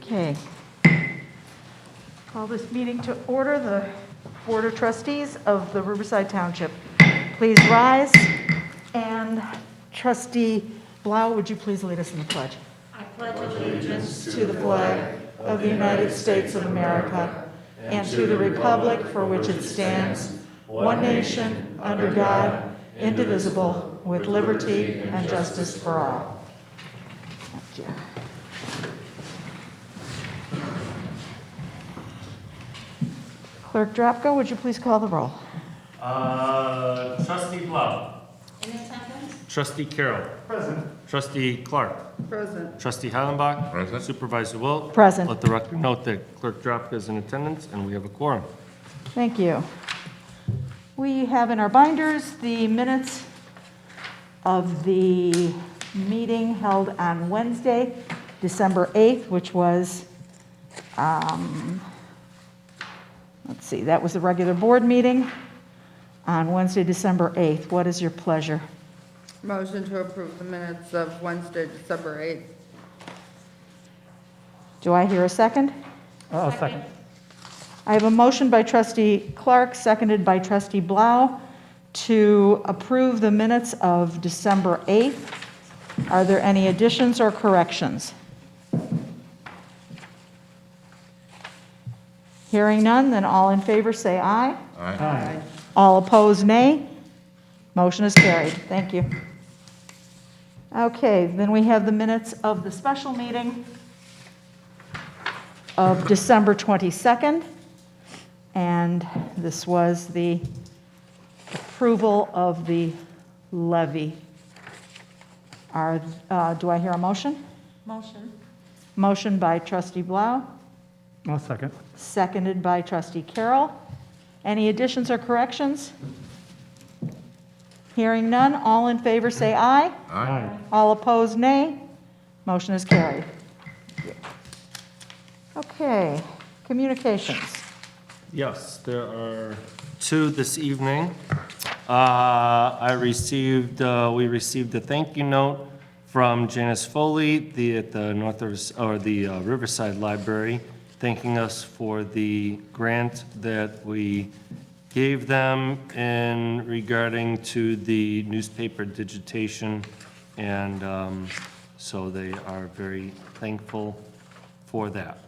Okay. Call this meeting to order. The Board of Trustees of the Riverside Township. Please rise. And Trustee Blau, would you please lead us in the pledge? I pledge allegiance To the flag of the United States of America and to the republic for which it stands, one nation, under God, indivisible, with liberty and justice for all. Thank you. Clerk Drapko, would you please call the roll? Trustee Blau. In attendance? Trustee Carroll. Present. Trustee Clark. Present. Trustee Heilenbach. Present. Supervisor Wilt. Present. Let the record note that Clerk Drapka is in attendance, and we have a quorum. Thank you. We have in our binders the minutes of the meeting held on Wednesday, December 8th, which was, let's see, that was the regular board meeting on Wednesday, December 8th. What is your pleasure? Motion to approve the minutes of Wednesday, December 8th. Do I hear a second? I'll second. I have a motion by Trustee Clark, seconded by Trustee Blau, to approve the minutes of December 8th. Are there any additions or corrections? Hearing none, then all in favor say aye. Aye. All opposed, nay. Motion is carried. Thank you. Okay, then we have the minutes of the special meeting of December 22nd. And this was the approval of the levy. Do I hear a motion? Motion. Motion by Trustee Blau, I'll second. seconded by Trustee Carroll. Any additions or corrections? Hearing none, all in favor say aye. Aye. All opposed, nay. Motion is carried. Okay, communications. Yes, there are two this evening. We received a thank you note from Janice Foley at the Riverside Library, thanking us for the grant that we gave them in regarding to the newspaper digitation, and so they are very thankful for that.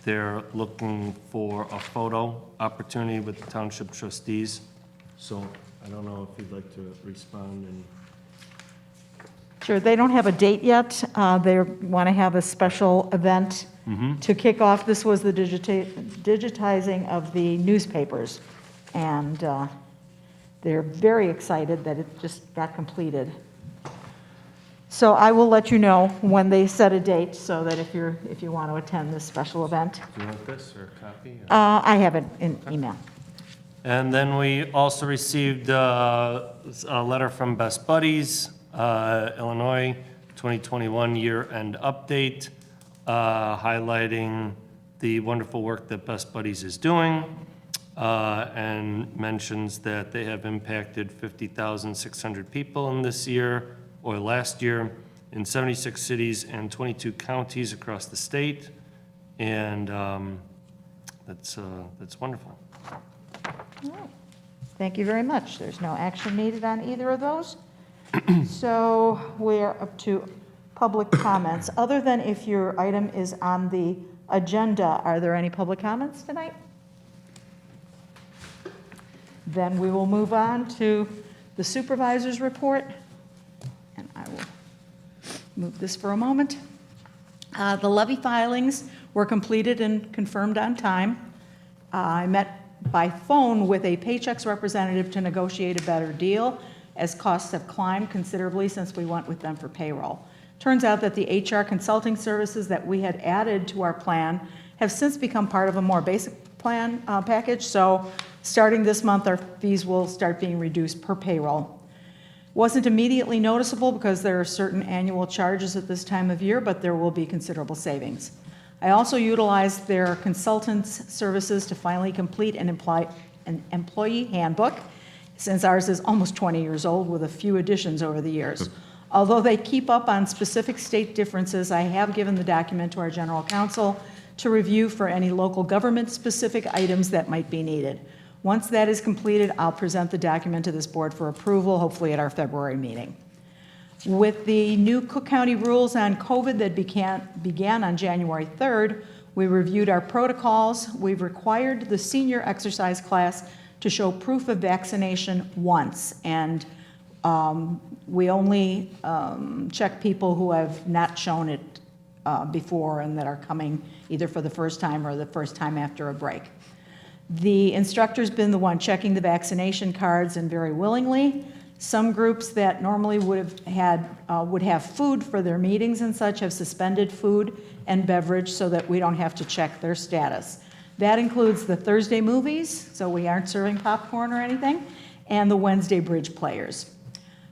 They're looking for a photo opportunity with the Township Trustees. So I don't know if you'd like to respond. And Sure, they don't have a date yet. They want to have a special event to kick off. This was the digitizing of the newspapers, and they're very excited that it just got completed. So I will let you know when they set a date, so that if you want to attend this special event. do you want this or a copy? I have it in email. And then we also received a letter from Best Buddies, Illinois, 2021 year-end update, highlighting the wonderful work that Best Buddies is doing, and mentions that they have impacted 50,600 people in this year, or last year, in 76 cities and 22 counties across the state, and that's wonderful. All right. Thank you very much. There's no action needed on either of those. So we're up to public comments. Other than if your item is on the agenda, are there any public comments tonight? Then we will move on to the Supervisors Report. And I will move this for a moment. The levy filings were completed and confirmed on time. I met by phone with a Paychex representative to negotiate a better deal, as costs have climbed considerably since we went with them for payroll. Turns out that the HR consulting services that we had added to our plan have since become part of a more basic plan package, so starting this month, our fees will start being reduced per payroll. Wasn't immediately noticeable because there are certain annual charges at this time of year, but there will be considerable savings. I also utilized their consultants' services to finally complete an employee handbook, since ours is almost 20 years old with a few additions over the years. Although they keep up on specific state differences, I have given the document to our general counsel to review for any local government-specific items that might be needed. Once that is completed, I'll present the document to this board for approval, hopefully at our February meeting. With the new Cook County rules on COVID that began on January 3rd, we reviewed our protocols. We've required the senior exercise class to show proof of vaccination once, and we only check people who have not shown it before and that are coming either for the first time or the first time after a break. The instructor's been the one checking the vaccination cards, and very willingly. Some groups that normally would have food for their meetings and such have suspended food and beverage so that we don't have to check their status. That includes the Thursday movies, so we aren't serving popcorn or anything, and the Wednesday bridge players.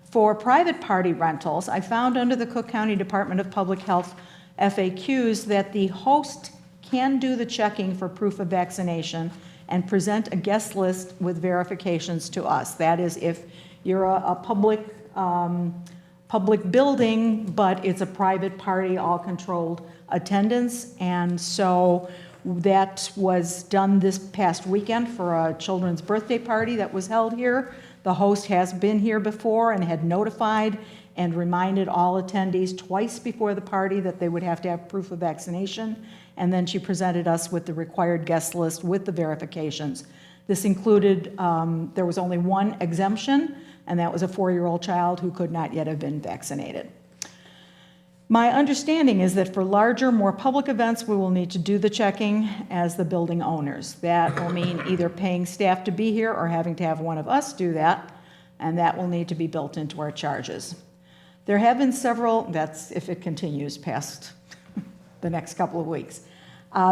For private party rentals, I found under the Cook County Department of Public Health FAQs that the host can do the checking for proof of vaccination and present a guest list with verifications to us. That is, if you're a public building, but it's a private party, all controlled attendance. And so that was done this past weekend for a children's birthday party that was held here. The host has been here before and had notified and reminded all attendees twice before the party that they would have to have proof of vaccination. And then she presented us with the required guest list with the verifications. This included, there was only one exemption, and that was a 4-year-old child who could not yet have been vaccinated. My understanding is that for larger, more public events, we will need to do the checking as the building owners. That will mean either paying staff to be here or having to have one of us do that, and that will need to be built into our charges. There have been several, that's if it continues past the next couple of weeks.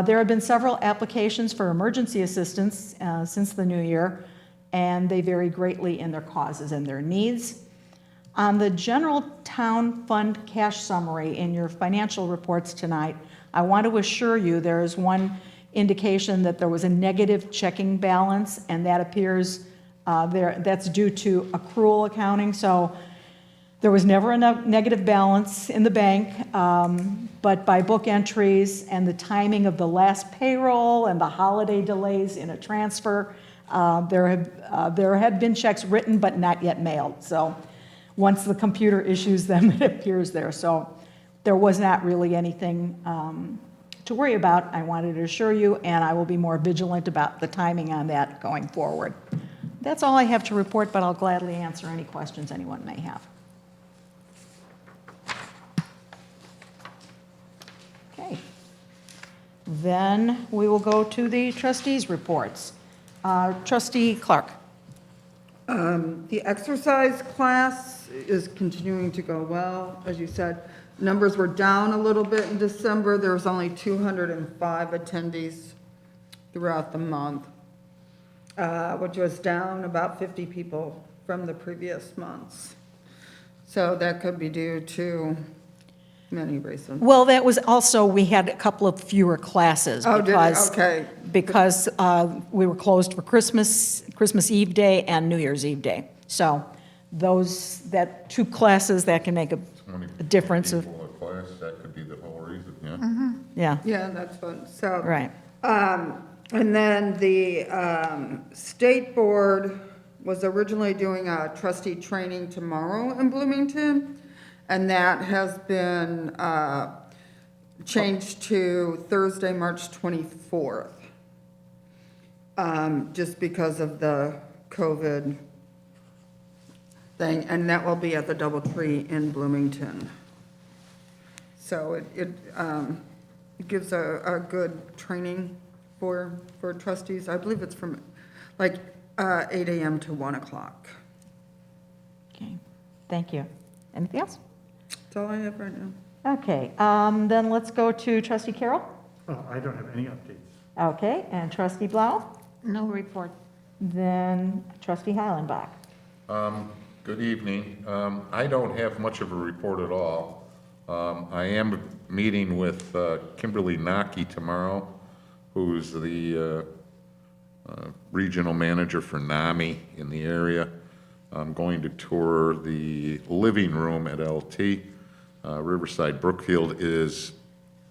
There have been several applications for emergency assistance since the new year, and they vary greatly in their causes and their needs. On the general town fund cash summary in your financial reports tonight, I want to assure you there is one indication that there was a negative checking balance, and that appears that's due to accrual accounting. So there was never a negative balance in the bank, but by book entries and the timing of the last payroll and the holiday delays in a transfer, there have been checks written but not yet mailed. So once the computer issues them, it appears there. So there was not really anything to worry about, I wanted to assure you, and I will be more vigilant about the timing on that going forward. That's all I have to report, but I'll gladly answer any questions anyone may have. Okay. Then we will go to the trustees' reports. Trustee Clark. The exercise class is continuing to go well. As you said, numbers were down a little bit in December. There was only 205 attendees throughout the month, which was down about 50 people from the previous months. So that could be due to many reasons. Well, that was also, we had a couple of fewer classes. Oh, did it? because, Okay. Because we were closed for Christmas Eve day and New Year's Eve day. So that 2 classes, that can make a difference of, People a class, that could be the whole reason, yeah? yeah, Yeah, that's fun. So. right. And then the state board was originally doing a trustee training tomorrow in Bloomington, and that has been changed to Thursday, March 24th, just because of the COVID thing, and that will be at the DoubleTree in Bloomington. So it gives a good training for trustees. I believe it's from like 8 a.m. to 1 o'clock. Okay, thank you. Anything else? That's all I have right now. Okay, then let's go to trustee Carroll. Oh, I don't have any updates. Okay, and trustee Blau. No report. Then trustee Heilenbach. Good evening. I don't have much of a report at all. I am meeting with Kimberly Naki tomorrow, who's the regional manager for NAMI in the area. I'm going to tour the living room at LT. Riverside Brookfield is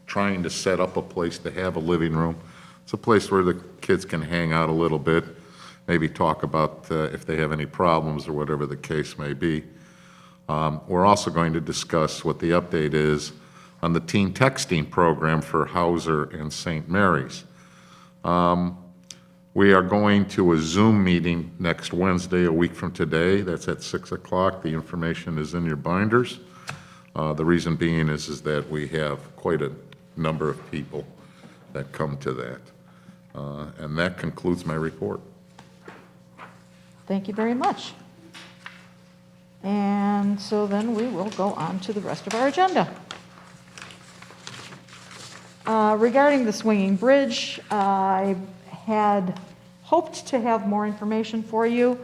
trying to set up a place to have a living room. It's a place where the kids can hang out a little bit, maybe talk about if they have any problems or whatever the case may be. We're also going to discuss what the update is on the teen texting program for Hauser and St. Mary's. We are going to a Zoom meeting next Wednesday, a week from today. That's at 6 o'clock. The information is in your binders. The reason being is that we have quite a number of people that come to that. And that concludes my report. Thank you very much. And so then we will go on to the rest of our agenda. Regarding the swinging bridge, I had hoped to have more information for you.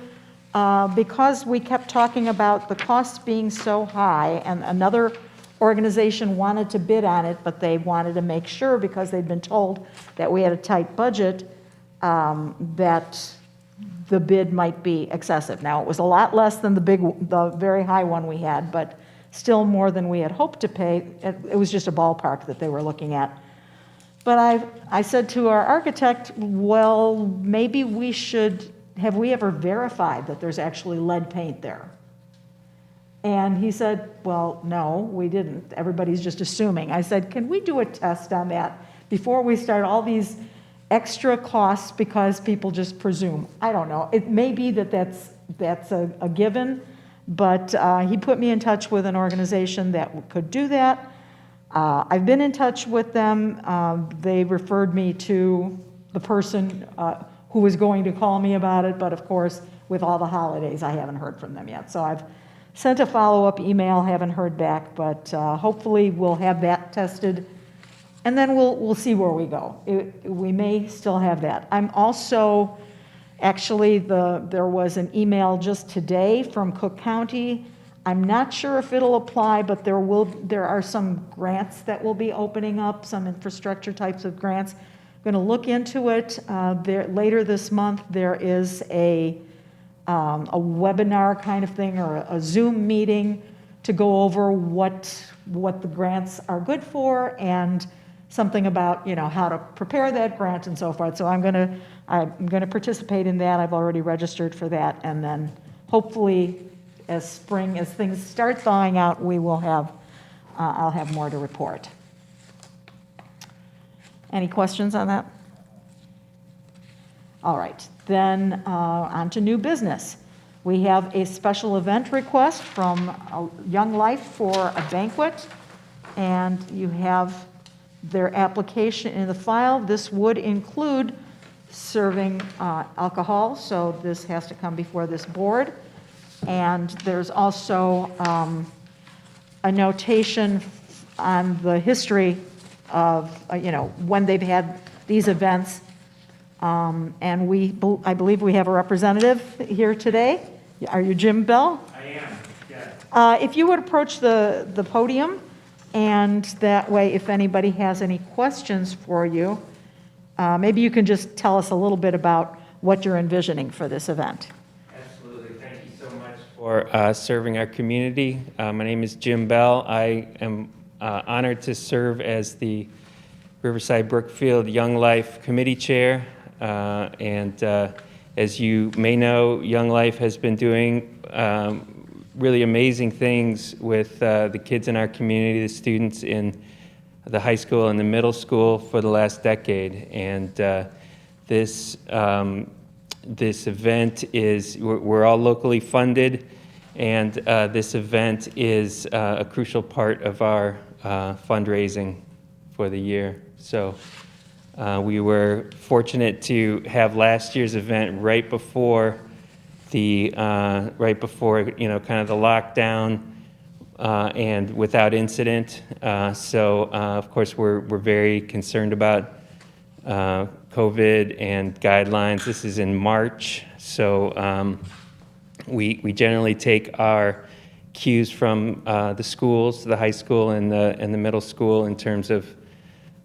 Because we kept talking about the costs being so high, and another organization wanted to bid on it, but they wanted to make sure, because they'd been told that we had a tight budget, that the bid might be excessive. Now, it was a lot less than the very high one we had, but still more than we had hoped to pay. It was just a ballpark that they were looking at. But I said to our architect, well, maybe we should, have we ever verified that there's actually lead paint there? And he said, well, no, we didn't. Everybody's just assuming. I said, can we do a test on that before we start all these extra costs because people just presume? I don't know. It may be that that's a given, but he put me in touch with an organization that could do that. I've been in touch with them. They referred me to the person who was going to call me about it, but of course, with all the holidays, I haven't heard from them yet. So I've sent a follow-up email, haven't heard back, but hopefully we'll have that tested, and then we'll see where we go. We may still have that. I'm also, actually, there was an email just today from Cook County. I'm not sure if it'll apply, but there are some grants that will be opening up, some infrastructure types of grants. I'm going to look into it. Later this month, there is a webinar kind of thing, or a Zoom meeting to go over what the grants are good for, and something about, how to prepare that grant and so forth. So I'm going to participate in that. I've already registered for that, and then hopefully as things start thawing out, I'll have more to report. Any questions on that? All right, then on to new business. We have a special event request from Young Life for a banquet, and you have their application in the file. This would include serving alcohol, so this has to come before this board. And there's also a notation on the history of, when they've had these events. And I believe we have a representative here today. Are you Jim Bell? I am, yes. If you would approach the podium, and that way, if anybody has any questions for you, maybe you can just tell us a little bit about what you're envisioning for this event. Absolutely. Thank you so much for serving our community. My name is Jim Bell. I am honored to serve as the Riverside Brookfield Young Life Committee Chair. And as you may know, Young Life has been doing really amazing things with the kids in our community, the students in the high school and the middle school for the last decade. And this event is, we're all locally funded, and this event is a crucial part of our fundraising for the year. So we were fortunate to have last year's event right before the kind of the lockdown and without incident. So of course we're very concerned about COVID and guidelines. This is in March, so we generally take our cues from the schools, the high school and the middle school, in terms of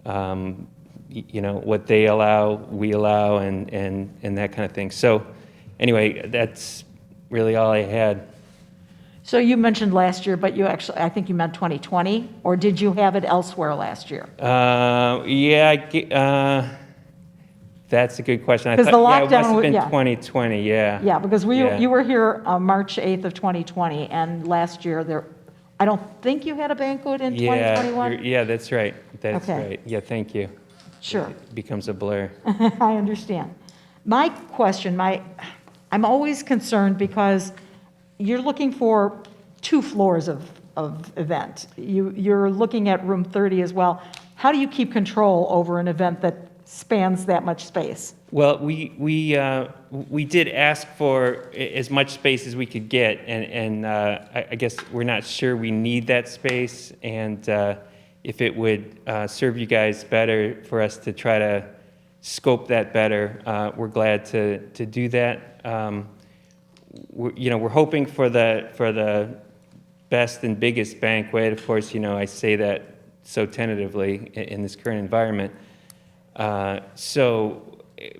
what they allow, we allow, and that kind of thing. So anyway, that's really all I had. So you mentioned last year, but you actually, I think you meant 2020, or did you have it elsewhere last year? That's a good question. I 'Cause the thought, yeah, it lockdown must have been yeah. 2020, yeah. Yeah, because Yeah. you were here March 8th of 2020, and last year there, I don't think you had a banquet in Yeah, 2021? yeah, that's right. That's Okay. right. Yeah, thank you. Sure. It becomes a blur. I understand. My question, I'm always concerned because you're looking for 2 floors of event. You're looking at room 30 as well. How do you keep control over an event that spans that much space? Well, we did ask for as much space as we could get, and I guess we're not sure we need that space, and if it would serve you guys better for us to try to scope that better, we're glad to do that. We're hoping for the best and biggest banquet. Of course, I say that so tentatively in this current environment. So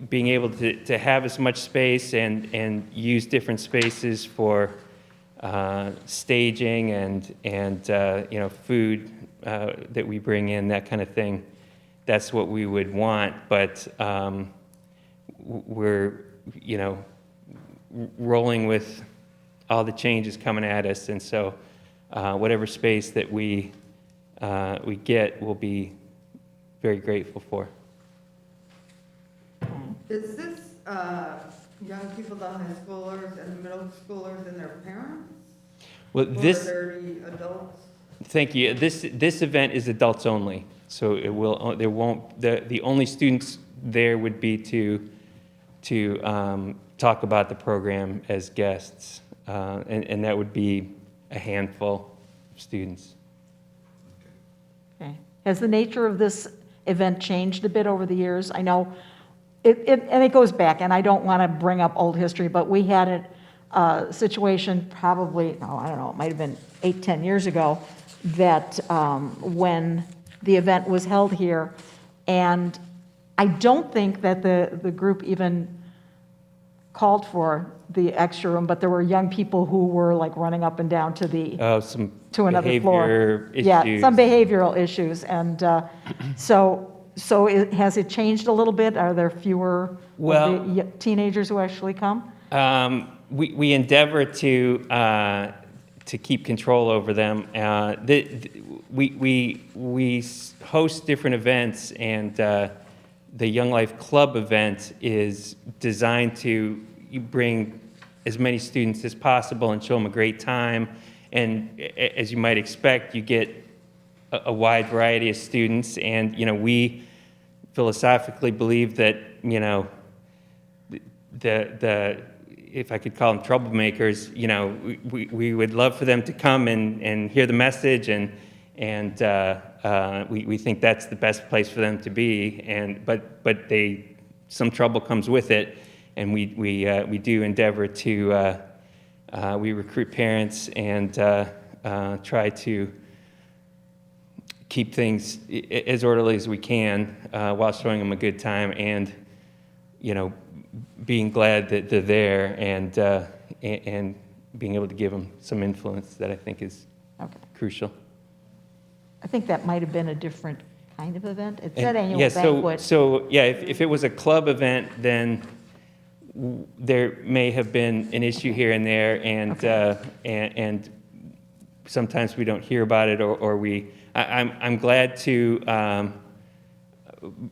being able to have as much space and use different spaces for staging and food that we bring in, that kind of thing, that's what we would want. But we're rolling with all the changes coming at us, and so whatever space that we get, we'll be very grateful for. Is this young people, the high schoolers and the middle schoolers and their parents? Well, Or this, are they adults? thank you. This event is adults only, so there won't, the only students there would be to talk about the program as guests, and that would be a handful of students. Okay. Has the nature of this event changed a bit over the years? I know, and it goes back, and I don't want to bring up old history, but we had a situation probably, I don't know, it might have been 8, 10 years ago, that when the event was held here, and I don't think that the group even called for the extra room, but there were young people who were like running up and down to the to another floor. Behavior issues. Yeah, some behavioral issues, and has it changed a little bit? Are there fewer of the teenagers who actually come? We endeavor to keep control over them. We host different events, and the Young Life Club event is designed to bring as many students as possible and show them a great time. And as you might expect, you get a wide variety of students, and we philosophically believe that the if I could call them troublemakers, we would love for them to come and hear the message, and we think that's the best place for them to be. But some trouble comes with it, and we do endeavor to we recruit parents and try to keep things as orderly as we can while showing them a good time, and being glad that they're there, and being able to give them some influence that I think is crucial. I think that might have been a different kind of event. It said annual Yeah, banquet. so yeah, if it was a club event, then there may have been an issue here and there, and sometimes we don't hear about it, or I'm glad to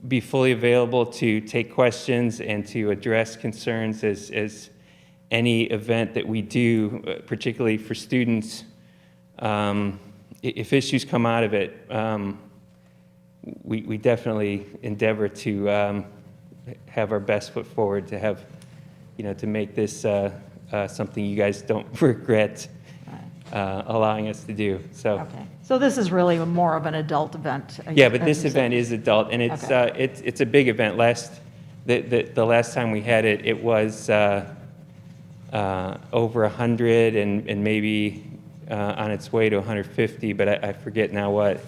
be fully available to take questions and to address concerns as any event that we do, particularly for students. If issues come out of it, we definitely endeavor to have our best foot forward to have, to make this something you guys don't regret allowing us to do. So. Okay. So this is really more of an adult event. Yeah, but this event is adult, and it's a big event. The last time we had it, it was over 100 and maybe on its way to 150, but I forget now what.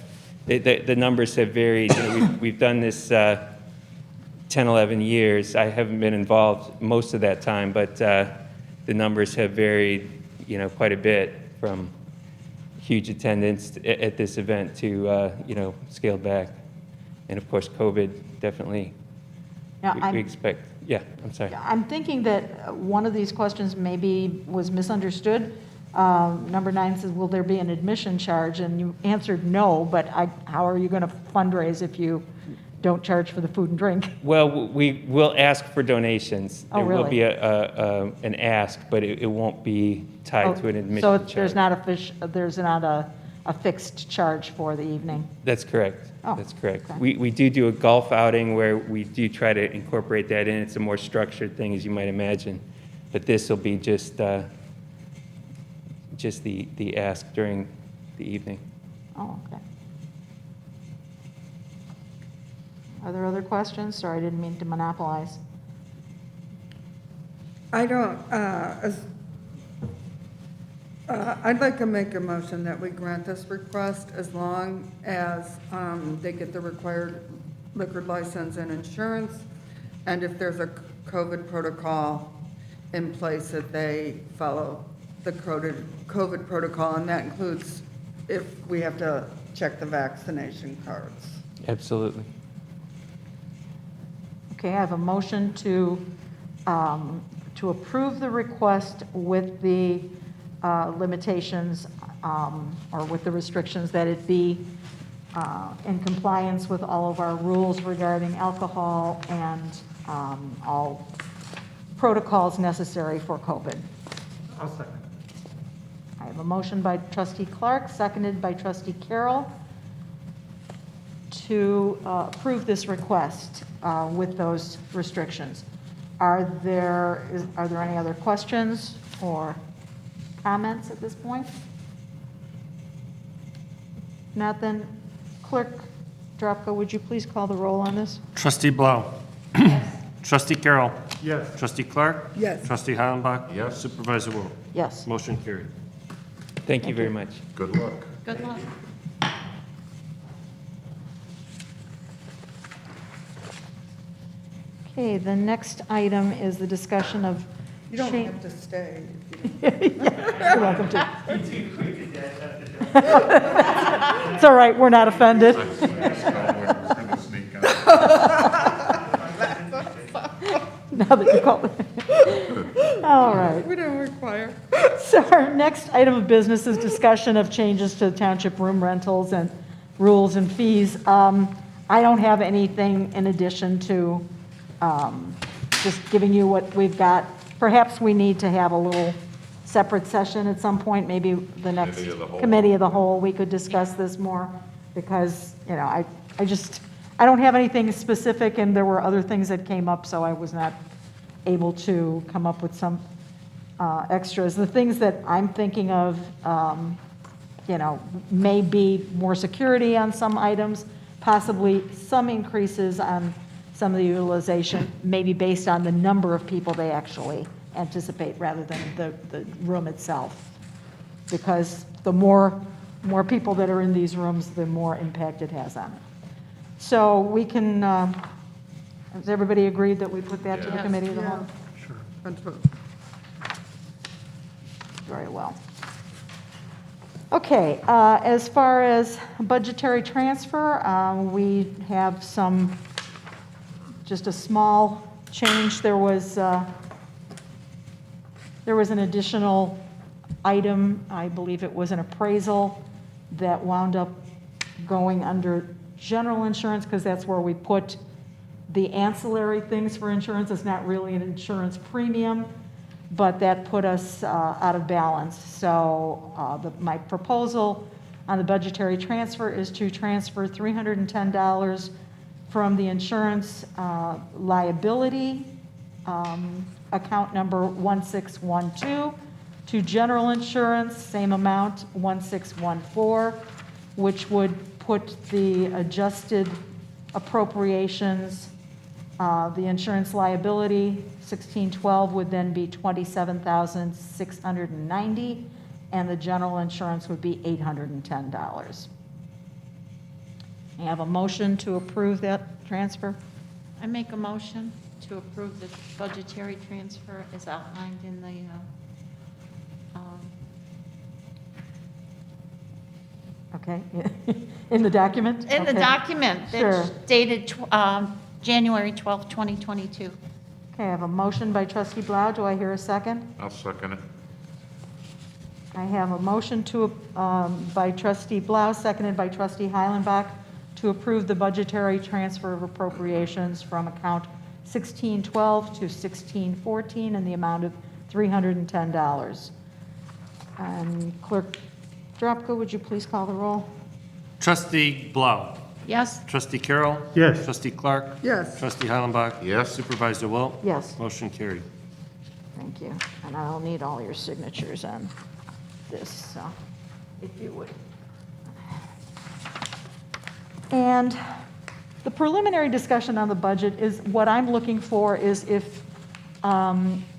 The numbers have varied. We've done this 10, 11 years. I haven't been involved most of that time, but the numbers have varied, quite a bit from huge attendance at this event to, scaled back. And of course, COVID definitely, Now, we expect, yeah, I'm sorry. I'm thinking that one of these questions maybe was misunderstood. Number 9 says, will there be an admission charge? And you answered no, but how are you going to fundraise if you don't charge for the food and drink? Well, we will ask for donations. Oh, There will really? be an ask, but it won't be tied to an admission So charge. there's not a fixed charge for the evening? That's correct. Oh, That's correct. okay. We do a golf outing where we do try to incorporate that in. It's a more structured thing, as you might imagine. But this will be just the ask during the evening. Oh, okay. Are there other questions? Sorry, I didn't mean to monopolize. I don't, I'd like to make a motion that we grant this request as long as they get the required liquor license and insurance, and if there's a COVID protocol in place, that they follow the COVID protocol, and that includes if we have to check the vaccination cards. Absolutely. Okay, I have a motion to approve the request with the limitations, or with the restrictions that it be in compliance with all of our rules regarding alcohol and all protocols necessary for COVID. I'll second. I have a motion by trustee Clark, seconded by trustee Carroll, to approve this request with those restrictions. Are there any other questions or comments at this point? Not then, Clerk Drapka, would you please call the roll on this? Trustee Blau. Trustee Carroll. Yes. Trustee Clark. Yes. Trustee Heilenbach. Yes. Supervisor Wu. Yes. Motion carried. Thank you very much. Good luck. Good luck. Okay, the next item is the discussion of. You don't cha- have to stay. You're welcome to. It's all right, we're not offended. Now that you call it. All right. We don't require. So our next item of business is discussion of changes to township room rentals and rules and fees. I don't have anything in addition to just giving you what we've got. Perhaps we need to have a little separate session at some point, maybe the next Committee of the whole. committee of the whole, we could discuss this more, because, I don't have anything specific, and there were other things that came up, so I was not able to come up with some extras. The things that I'm thinking of, may be more security on some items, possibly some increases on some of the utilization, maybe based on the number of people they actually anticipate rather than the room itself. Because the more people that are in these rooms, the more impact it has on it. So we can, has everybody agreed that we put that to the committee of the whole? Sure. Very well. Okay, as far as budgetary transfer, we have just a small change. There was an additional item, I believe it was an appraisal, that wound up going under general insurance, because that's where we put the ancillary things for insurance. It's not really an insurance premium, but that put us out of balance. So my proposal on the budgetary transfer is to transfer $310 from the insurance liability account number 1612 to general insurance, same amount, 1614, which would put the adjusted appropriations, the insurance liability, 1612 would then be $27,690, and the general insurance would be $810. I have a motion to approve that transfer. I make a motion. to approve the budgetary transfer as outlined in the, Okay, in the document? in the Okay. document Sure. that's dated January 12th, 2022. Okay, I have a motion by trustee Blau. Do I hear a second? I'll second it. I have a motion by trustee Blau, seconded by trustee Heilenbach, to approve the budgetary transfer of appropriations from account 1612 to 1614 in the amount of $310. Clerk Drapka, would you please call the roll? Trustee Blau. Yes? Trustee Carroll. Yes. Trustee Clark. Yes. Trustee Heilenbach. Yes. Supervisor Wilt. Yes. Motion carried. Thank you. And I'll need all your signatures on this, so if you would. And the preliminary discussion on the budget is, what I'm looking for is if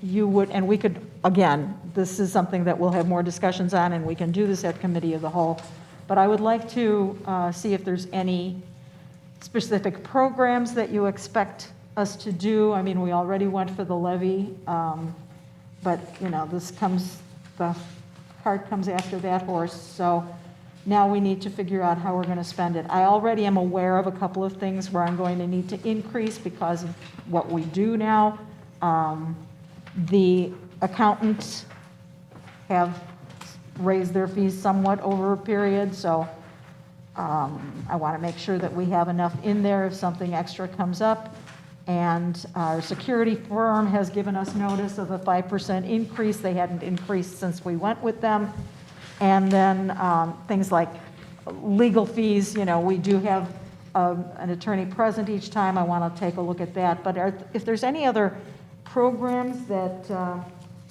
you would, and we could, again, this is something that we'll have more discussions on, and we can do this at committee of the whole, but I would like to see if there's any specific programs that you expect us to do. I mean, we already went for the levy, but, you know, the cart comes after that horse, so now we need to figure out how we're going to spend it. I already am aware of a couple of things where I'm going to need to increase because of what we do now. The accountants have raised their fees somewhat over a period, so I want to make sure that we have enough in there if something extra comes up. And our security firm has given us notice of a 5% increase. They hadn't increased since we went with them. And then things like legal fees, you know, we do have an attorney present each time. I want to take a look at that. But if there's any other programs that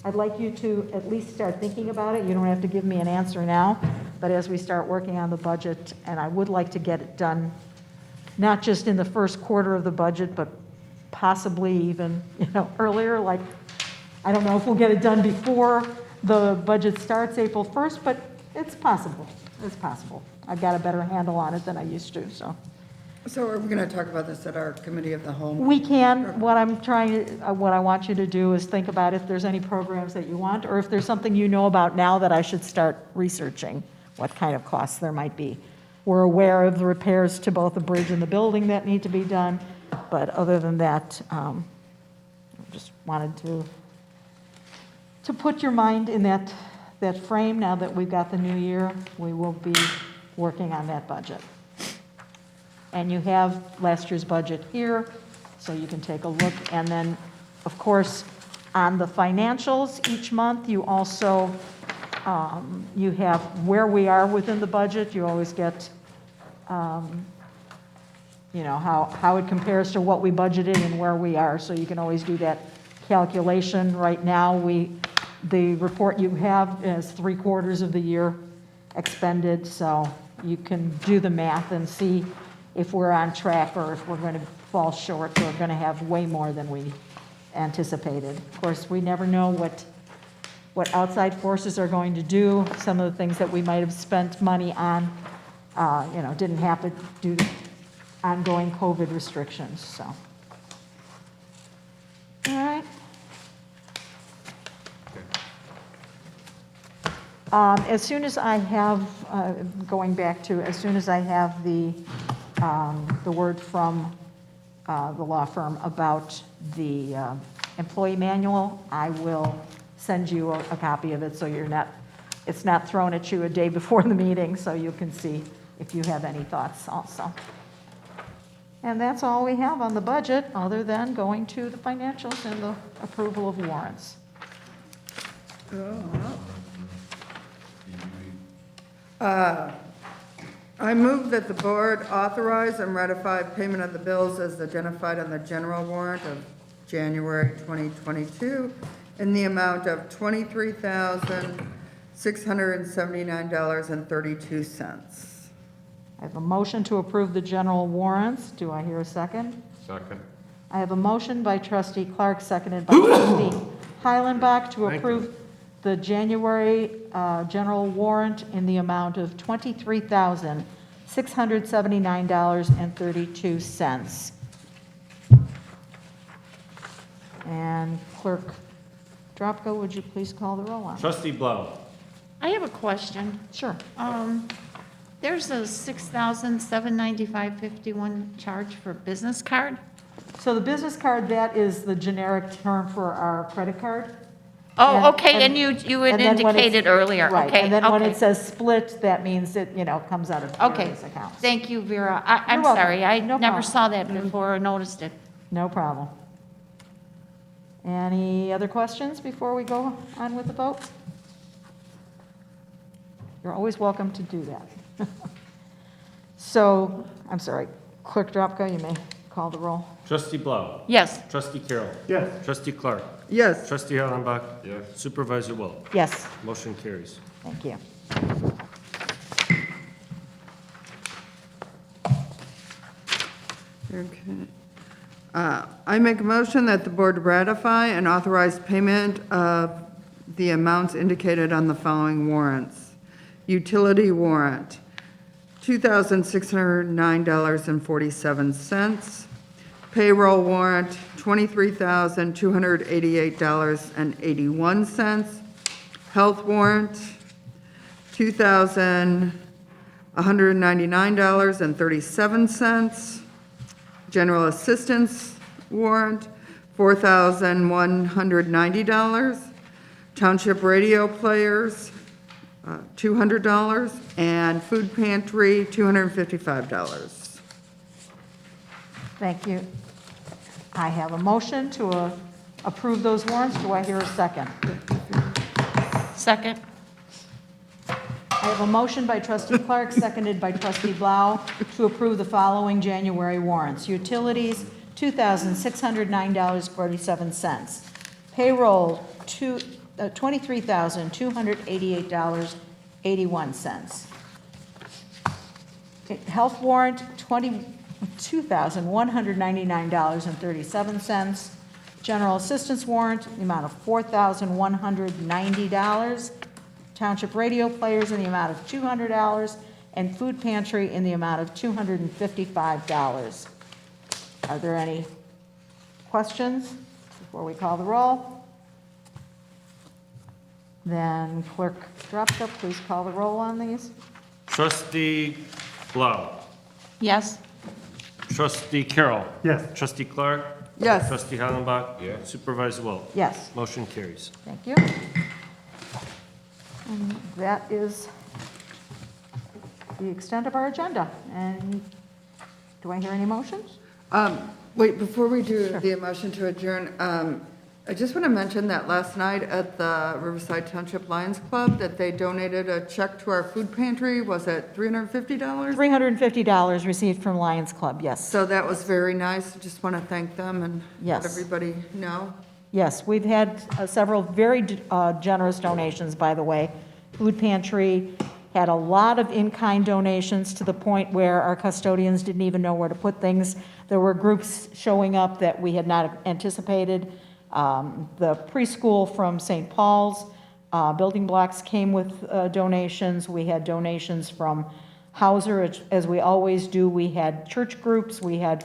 I'd like you to at least start thinking about it. You don't have to give me an answer now, but as we start working on the budget, and I would like to get it done, not just in the first quarter of the budget, but possibly even, you know, earlier, like, I don't know if we'll get it done before the budget starts April 1st, but it's possible. It's possible. I've got a better handle on it than I used to, so. So are we going to talk about this at our committee of the whole? We can. What I want you to do is think about if there's any programs that you want, or if there's something you know about now that I should start researching, what kind of costs there might be. We're aware of the repairs to both the bridge and the building that need to be done, but other than that, I just wanted to put your mind in that frame. Now that we've got the new year, we will be working on that budget. And you have last year's budget here, so you can take a look. And then, of course, on the financials each month, you also, you have where we are within the budget. You always get, you know, how it compares to what we budgeted and where we are. So you can always do that calculation. Right now, the report you have is 3/4 of the year expended, so you can do the math and see if we're on track or if we're going to fall short or going to have way more than we anticipated. Of course, we never know what outside forces are going to do. Some of the things that we might have spent money on, you know, didn't happen due to ongoing COVID restrictions, so. All right. As soon as I have, going back to, as soon as I have the word from the law firm about the employee manual, I will send you a copy of it so it's not thrown at you a day before the meeting, so you can see if you have any thoughts also. And that's all we have on the budget, other than going to the financials and the approval of warrants. I move that the board authorize and ratify payment of the bills as identified on the general warrant of January 2022 in the amount of $23,679.32. I have a motion to approve the general warrants. Do I hear a second? Second. I have a motion by trustee Clark, seconded by trustee Heilenbach to Thank you. approve the January general warrant in the amount of $23,679.32. And Clerk Dropko, would you please call the roll on? Trustee Blau. I have a question. Sure. There's a $6,795.51 charge for business card? So the business card, that is the generic term for our credit card. Oh, And- okay, and and- you had and then when it's- indicated earlier, Right, okay, and then when okay. it says split, that means it, comes out of Okay, various accounts. thank you, Vera. I'm You're welcome. sorry, I No never problem. saw that before or noticed it. No problem. Any other questions before we go on with the vote? You're always welcome to do that. So, I'm sorry, Clerk Dropko, you may call the roll. Trustee Blau. Yes, Trustee Carroll. Yes. Trustee Clark. Yes, Trustee Hollenbach. Supervisor Wilt. Yes, Motion carries. thank you. okay. I make a motion that the board ratify and authorize payment of the amounts indicated on the following warrants. Utility warrant, $2,609.47. Payroll warrant, $23,288.81. Health warrant, $2,199.37. General assistance warrant, $4,190. Township radio players, $200. And food pantry, $255. Thank you. I have a motion to approve those warrants. Do I hear a second? second. I have a motion by trustee Clark, seconded by trustee Blau, to approve the following January warrants. Utilities, $2,609.47. Payroll, $23,288.81. Health warrant, $22,199.37. General assistance warrant, the amount of $4,190. Township radio players in the amount of $200, and food pantry in the amount of $255. Are there any questions before we call the roll? Then Clerk Dropka, please call the roll on these. Trustee Blau. Yes, Trustee Carroll. Yes. Trustee Clark. Yes. Trustee Hollenbach. Supervisor Wilt. Yes, Motion carries. thank you. And that is the extent of our agenda. And do I hear any motions? Wait, before we do the motion to adjourn, I just want to mention that last night at the Riverside Township Lions Club, that they donated a check to our food pantry. Was it $350? $350 received from Lions Club, yes. So that was very nice. Just want to thank them and let Yes. everybody know. Yes, we've had several very generous donations, by the way. Food Pantry had a lot of in-kind donations to the point where our custodians didn't even know where to put things. There were groups showing up that we had not anticipated. The preschool from St. Paul's, Building Blocks came with donations. We had donations from Hauser, as we always do. We had church groups. We had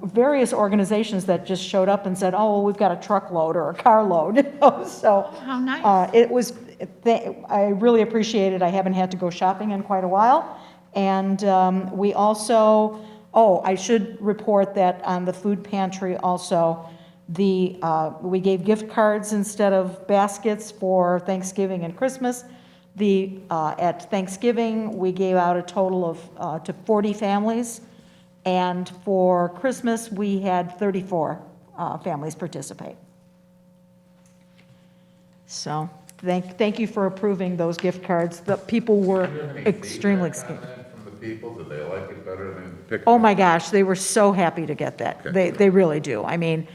various organizations that just showed up and said, oh, well, we've got a truckload or a carload. So how nice. it was, I really appreciate it. I haven't had to go shopping in quite a while. And we also, I should report that on the food pantry also, we gave gift cards instead of baskets for Thanksgiving and Christmas. At Thanksgiving, we gave out a total of to 40 families. And for Christmas, we had 34 families participate. So thank you for approving those gift cards. The people were extremely excited. From the people, did they like it better than picnic? Oh my gosh, they were so happy to get that. They really do. I mean,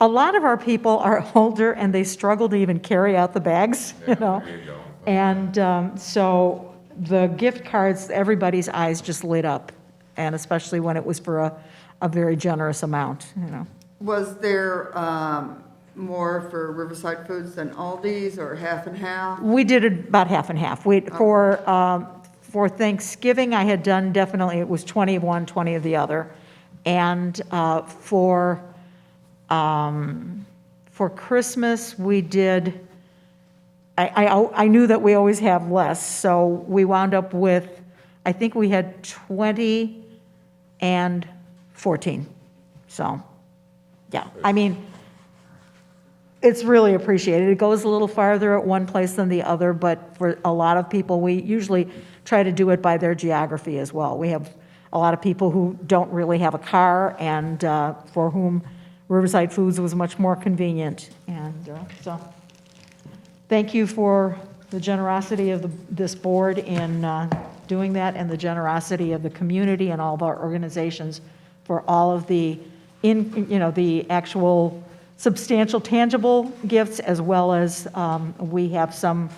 a lot of our people are older and they struggle to even carry out the bags, you know. There you go. And so the gift cards, everybody's eyes just lit up, and especially when it was for a very generous amount, you know. Was there more for Riverside Foods than Aldi's, or half and half? We did it about half and half. For Thanksgiving, I had done definitely, it was 20 of one, 20 of the other. And for For Christmas, we did, I knew that we always have less, so we wound up with, I think we had 20 and 14. So, yeah, I mean, it's really appreciated. It goes a little farther at one place than the other, but for a lot of people, we usually try to do it by their geography as well. We have a lot of people who don't really have a car and for whom Riverside Foods was much more convenient. And so, thank you for the generosity of this board in doing that, and the generosity of the community and all of our organizations for all of the, the actual substantial, tangible gifts, as well as we have some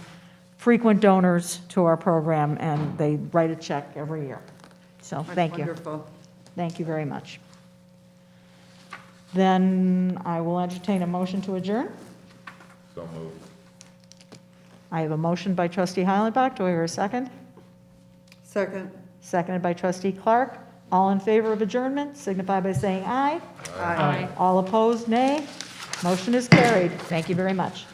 frequent donors to our program, and they write a check every year. So, thank you. Wonderful. Thank you very much. Then I will entertain a motion to adjourn. So moved. I have a motion by trustee Heilenbach. Do I hear a second? Second. Seconded by trustee Clark. All in favor of adjournment, signify by saying aye. Aye. All opposed, nay. Motion is carried. Thank you very much.